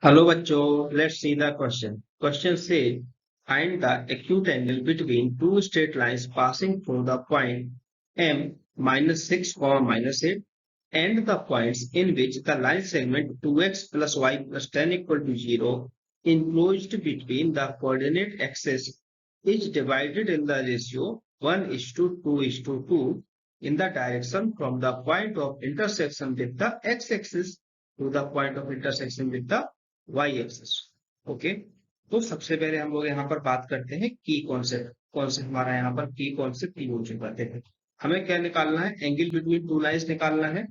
Hello बच्चों, let's see the question. Question says, find the acute angle between two straight lines passing through the point M minus 6, minus 8 and the points in which the line segment 2x plus y plus 10 equal to 0 enclosed between the coordinate axes is divided in the ratio 1:2:2 in the direction from the point of intersection with the x-axis to the point of intersection with the Y axis. Okay, तो सबसे पहले हम लोग यहाँ पर बात करते हैं की कॉन्सेप्ट। कॉन्सेप्ट हमारा यहाँ पर की कॉन्सेप्ट की हो चुका है। हमें क्या निकालना है? एंगल बिटवीन टू लाइंस निकालना है।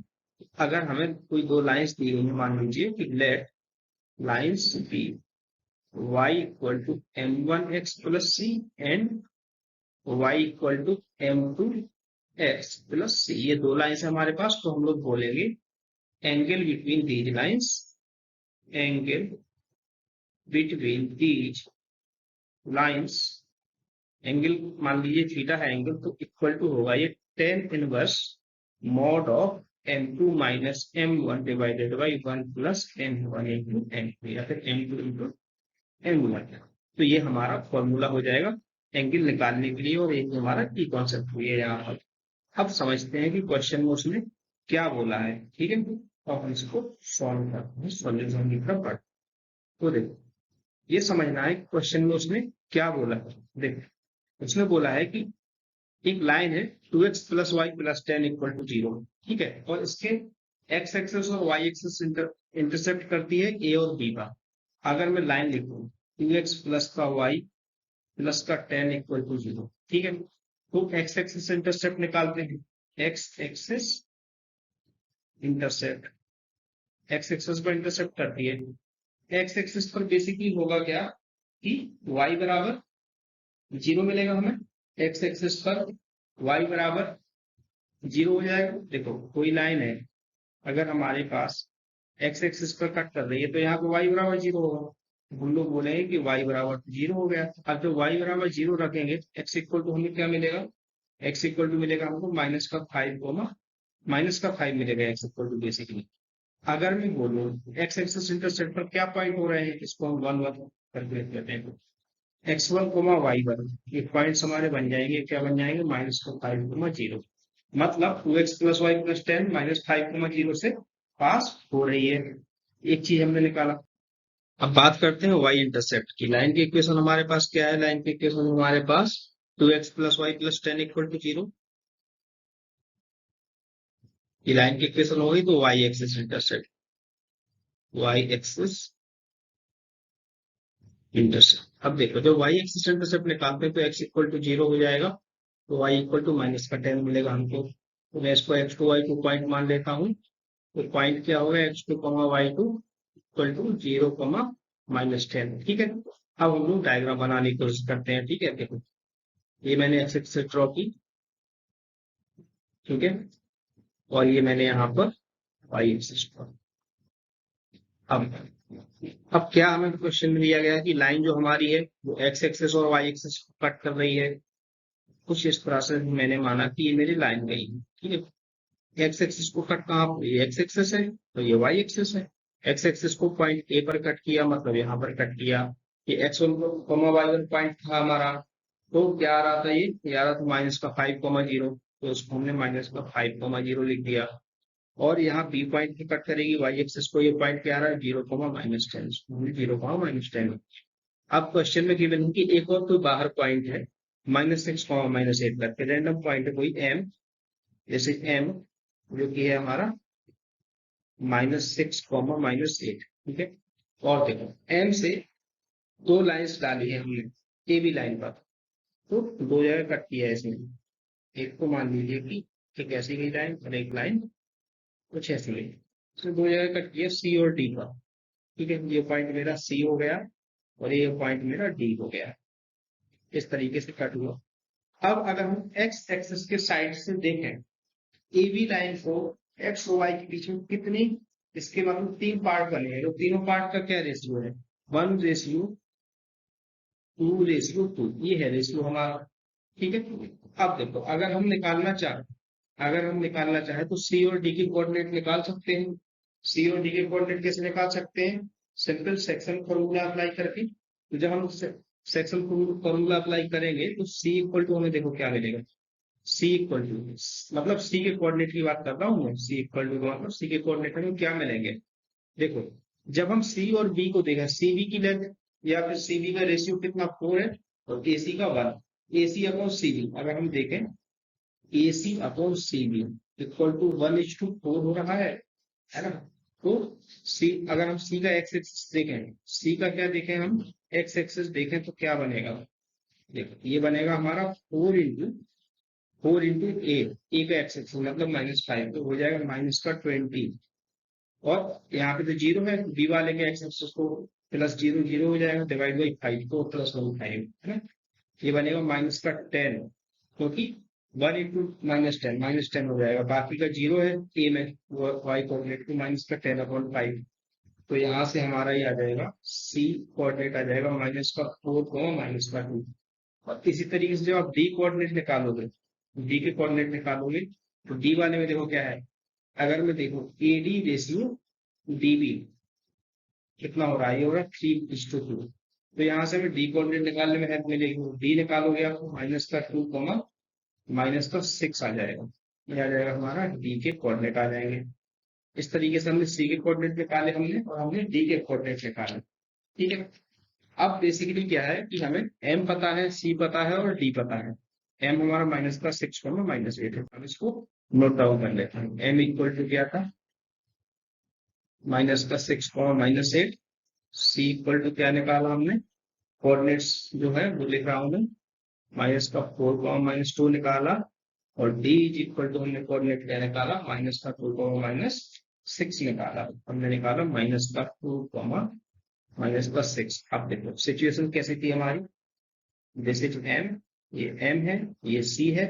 अगर हमें कोई दो लाइंस दी हुई है, मान लीजिए कि let lines be y equal to m1x plus c and y equal to m2x plus c, ये दो लाइंस है हमारे पास। तो हम लोग बोलेंगे angle between these lines, angle between these lines, angle मान लीजिए थीटा है एंगल, तो इक्वल टू होगा ये tan inverse mod of m2 minus m1 divided by 1 plus m1 into m2 या फिर m2 इंटू m1। तो ये हमारा फॉर्मूला हो जाएगा एंगल निकालने के लिए, और ये हमारा की कॉन्सेप्ट हुई है यहाँ पर। अब समझते हैं कि क्वेश्चन में उसने क्या बोला है। ठीक है, तो हम इसको सॉल्व करते हैं, सॉल्यूशन की तरफ बढ़ते। तो देखो, ये समझना है क्वेश्चन में उसने क्या बोला है। देखो, उसने बोला है कि एक लाइन है 2x plus Y plus 10 equal to 0। ठीक है, और इसके x एक्सेस और y एक्सेस इंटरसेप्ट करती है a और b का। अगर मैं लाइन लिखूं 2x प्लस का y प्लस का 10 इक्वल टू 0, ठीक है, तो x एक्सेस इंटरसेप्ट निकालते हैं। x axis intercept, x axis पर इंटरसेप्ट करती है। x एक्सेस पर बेसिकली होगा क्या कि y बराबर 0 मिलेगा हमें, x एक्सेस पर y बराबर 0 हो जाएगा। देखो, कोई लाइन है अगर हमारे पास x एक्सिस पर कट कर रही है तो यहाँ पे y बराबर 0 होगा। हम लोग बोलेंगे कि y बराबर 0 हो गया। अब जब y बराबर 0 रखेंगे x इक्वल टू हमें क्या मिलेगा? x इक्वल टू मिलेगा हमको -5 मिलेगा x इक्वल टू बेसिकली। अगर मैं बोलूँ x एक्सिस इंटरसेप्ट पर क्या पॉइंट हो रहे हैं, इसको हम 1 1 कैलकुलेट करते हैं। x1 y1, ये पॉइंट्स हमारे बन जाएंगे, क्या बन जाएंगे? -5 0। मतलब 2x प्लस वाई प्लस 10 -5 से पास हो रही है। एक चीज हमने निकाला। अब बात करते हैं y इंटरसेप्ट की। लाइन की इक्वेशन हमारे पास क्या है? लाइन की इक्वेशन हमारे पास 2x plus Y plus 10 equal to 0। ये लाइन की इक्वेशन होगी तो y axis intercept, y axis intercept. अब देखो, जब y एक्सिस इंटरसेप्ट निकालते हैं तो x इक्वल टू 0 हो जाएगा, तो y इक्वल टू माइनस का 10 मिलेगा हमको। तो मैं इसको x2 y2 पॉइंट मान लेता हूँ। तो पॉइंट क्या होगा? x2 y2 equal to 0 -10। ठीक है, अब हम लोग डायग्राम बनाने की कोशिश करते हैं। ठीक है, देखो, ये मैंने x एक्सिस ड्रॉ की, ठीक है, और ये मैंने यहाँ पर y एक्सिस ड्रॉ। अब क्या हमें क्वेश्चन में दिया गया है कि लाइन जो हमारी है वो x एक्सिस और y एक्सिस कट कर रही है। कुछ इस तरह से मैंने माना कि ये मेरी लाइन गई है। ठीक है, एक्स एक्सिस को कट कहाँ पर? ये एक्स एक्सिस है, तो ये वाई एक्सिस है। एक्स एक्सिस को पॉइंट ए पर कट किया, मतलब यहाँ पर कट किया। ये x1 y1 पॉइंट था हमारा, तो क्या आ रहा था? ये आ रहा था -5 0, तो उसको हमने -5 0 लिख दिया। और यहाँ बी पॉइंट की कट करेगी वाई एक्सिस को, ये पॉइंट क्या आ रहा है? 0 -10, 0 -10। अब क्वेश्चन में गिवन है कि एक और कोई बाहर पॉइंट है -6 -8 करके, रैंडम पॉइंट है कोई m, जैसे m जो कि है हमारा -6 -8। ठीक है, और देखो m से दो लाइंस डाली है हमने ए बी लाइन पर, तो दो जगह कट किया है इसमें। एक को मान लीजिए कि एक ऐसी गई लाइन और एक लाइन कुछ ऐसी गई, तो दो जगह कट किया सी और डी का। ठीक है, ये पॉइंट मेरा सी हो गया और ये पॉइंट मेरा डी हो गया। इस तरीके से कट हुआ। अब अगर हम एक्स एक्सिस के साइड से देखें ए बी लाइन को, एक्स और वाई के बीच में कितनी, इसके मतलब 3 पार्ट बने हैं। तो तीनों पार्ट का क्या रेशियो है? 1:2:2, ये है रेशियो हमारा। ठीक है, अब देखो, अगर हम निकालना चाहे तो सी और डी के कोऑर्डिनेट निकाल सकते हैं। सी और डी के कोऑर्डिनेट कैसे निकाल सकते हैं? सिंपल सेक्शन फॉर्मूला अप्लाई करके। तो जब हम सेक्शन फॉर्मूला अप्लाई करेंगे तो सी इक्वल टू हमें देखो क्या मिलेगा, सी इक्वल टू मतलब सी के कोऑर्डिनेट की बात कर रहा हूँ मैं, सी इक्वल टू मतलब सी के कोऑर्डिनेट में क्या मिलेंगे। देखो जब हम सी और बी को देखें, सी बी की लेंथ या फिर सी बी का रेशियो कितना 4 है और ए सी का 1, ए सी अपॉन सी बी अगर हम देखें a c upon c b equal to 1:4 हो रहा है ना। तो सी अगर हम सी का एक्स एक्सिस देखें, सी का क्या देखें हम एक्स एक्सिस देखें तो क्या बनेगा, देखो ये बनेगा हमारा 4 इंटू ए का एक्स एक्सिस मतलब -5 तो हो जाएगा -20 और यहाँ पे तो 0 है, बी वाले के एक्स एक्सिस को प्लस 0 0 हो जाएगा डिवाइड बाई 5 तो +1 5 है ना। ये बनेगा -10 क्योंकि 1 इंटू -10 हो जाएगा, बाकी का 0 है ए में वो वाई कोऑर्डिनेट को -10/5 तो यहाँ से हमारा ये आ जाएगा सी कोऑर्डिनेट आ जाएगा -4 -2 और इसी तरीके से जब आप डी कोऑर्डिनेट निकालोगे, डी के कोऑर्डिनेट निकालोगे तो डी वाले में देखो क्या है, अगर मैं देखो A D ratio D B कितना हो रहा है, ये हो रहा है 3:2 तो यहाँ से हमें डी कोऑर्डिनेट निकालने में हेल्प मिलेगी। डी निकालोगे आप -2 -6 आ जाएगा, ये आ जाएगा हमारा डी के कोऑर्डिनेट आ जाएंगे। इस तरीके से हमने सी के कोऑर्डिनेट निकाले हमने और हमने डी के कोऑर्डिनेट निकाले, ठीक है। अब बेसिकली क्या है कि हमें एम पता है, सी पता है और डी पता है। एम हमारा -6 -8 है, हम इसको नोट डाउन कर लेते हैं। एम इक्वल टू क्या था -6 -8, सी इक्वल टू क्या निकाला हमने, कोऑर्डिनेट्स जो है वो लिख रहा हूं मैं -4 -2 निकाला और डी इज इक्वल टू हमने कोऑर्डिनेट क्या निकाला -4 -6 निकाला, हमने निकाला -2 -6। अब देखो सिचुएशन कैसी थी हमारी, दिस इज एम, ये एम है, ये सी है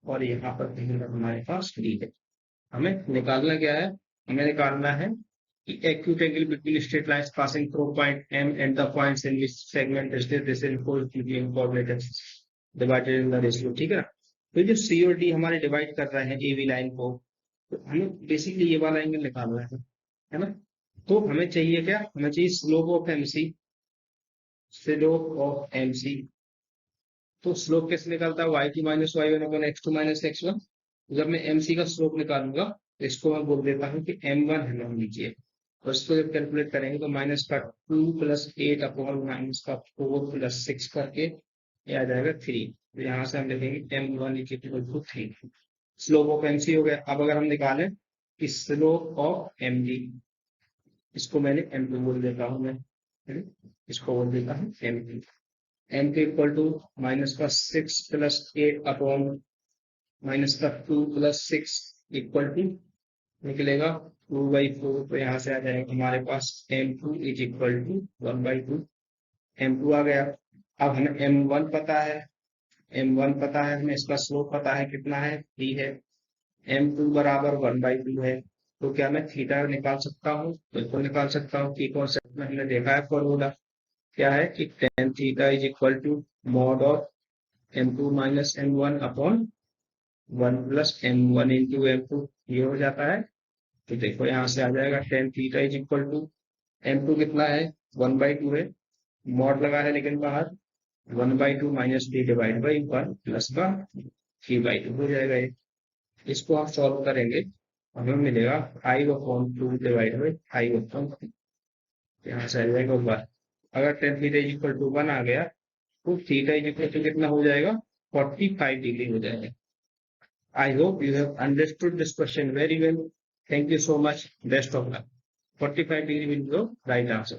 और यहाँ पर हमारे पास डी है। हमें निकालना क्या है, हमें निकालना है कि acute angle between straight lines passing through point M and the points in which segment is this is coordinate axis divided in the ratio, ठीक है ना। तो जो C और D हमारे डिवाइड कर रहे हैं AB लाइन को, तो हमें बेसिकली ये वाला एंगल निकालना है ना। तो हमें चाहिए क्या, हमें चाहिए slope of MC, slope of MC। तो स्लोप कैसे निकलता है, y2 - y1 upon x2 - x1। जब मैं MC का स्लोप निकालूंगा तो इसको मैं बोल देता हूँ कि M1 है, मान लीजिए। और इसको जब कैलकुलेट करेंगे तो -2 + 8 अपॉन -4 + 6 करके ये आ जाएगा 3। तो यहाँ से हम लिखेंगे M1 = 3। स्लोप ऑफ MC हो गया। अब अगर हम निकालें कि स्लोप ऑफ MD, इसको मैंने M2 बोल देता हूँ मैं, इसको बोल देता हूँ M2। M2 equal to -6 + 8 upon -2 + 6 equal to निकलेगा 2/4। तो यहाँ से आ जाएगा हमारे पास M2 = 1/2। M2 आ गया। अब हमें M1 पता है, M1 पता है, हमें इसका स्लोप पता है कितना है 3 है। M2 बराबर 1/2 है। तो क्या मैं थीटा निकाल सकता हूँ, बिल्कुल निकाल सकता हूँ कि कॉन्सेप्ट में हमने देखा है फॉर्मूला क्या है कि tan theta = mod of M2 - M1 upon 1 + M1 × M2 ये हो जाता है। तो देखो यहाँ से आ जाएगा tan थीटा = M2 कितना है 1/2 है, मॉड लगा है लेकिन बाहर 1/2 - b डिवाइड बाई 1 प्लस का 3/2 हो जाएगा ये। इसको आप सॉल्व करेंगे हमें मिलेगा 5/2 डिवाइड बाई 5/2। यहाँ से आ जाएगा 1। अगर tan थीटा = 1 आ गया तो थीटा = कितना हो जाएगा 45 डिग्री हो जाएगा। I hope you have understood this question very well. Thank you so much. Best of luck. 45 degree will be the right answer.